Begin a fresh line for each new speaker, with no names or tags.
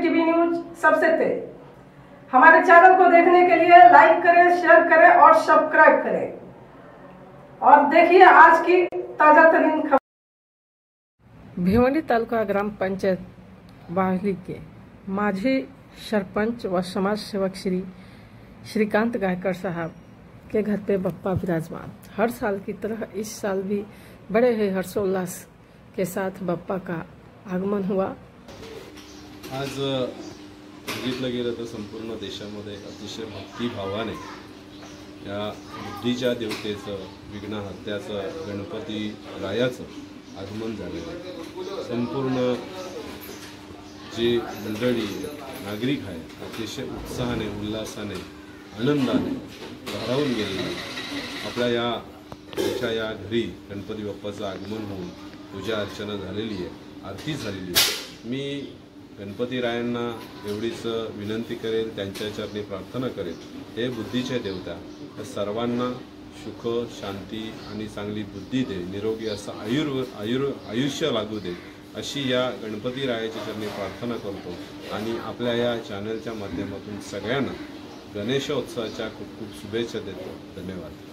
TV news सबसे तेज। हमारे चैनल को देखने के लिए लाइक करें, शेयर करें और सब्सक्राइब करें और देखिए आज की ताजा तरीन खबर। भिवंडी तालुका ग्राम पंचायत बावली के माजी सरपंच व समाज सेवक श्रीकांत गायकर साहब के घर पे बप्पा विराजमान। हर साल की तरह इस साल भी बड़े ही हर्षोल्लास के साथ बप्पा का आगमन हुआ।
आज बघितलं गेलं तर संपूर्ण देशामध्ये अतिशय भक्तिभावाने या बुद्धीच्या देवतेचं, विघ्नहर्त्याचं, गणपती रायाचं आगमन झालेलं आहे। संपूर्ण जी मंडळी नागरिक आहे अतिशय उत्साहाने, उल्हासाने, आनंदाने भारावून गेलेली आपल्या या घरी गणपती बाप्पाचं आगमन होऊन पूजा अर्चना झालेली आहे, आरती झालेली आहे। मी गणपती रायांना एवढीच विनंती करेल, त्यांच्या चरणी प्रार्थना करेल, हे बुद्धीचे देवता या सर्वांना सुख, शांती आणि चांगली बुद्धी दे, निरोगी असं आयुष्य लागू दे, अशी या गणपती रायाच्या चरणी प्रार्थना करतो आणि आपल्या या चॅनलच्या माध्यमातून सगळ्यांना गणेशोत्सवाच्या खूप खूप शुभेच्छा देतो। धन्यवाद।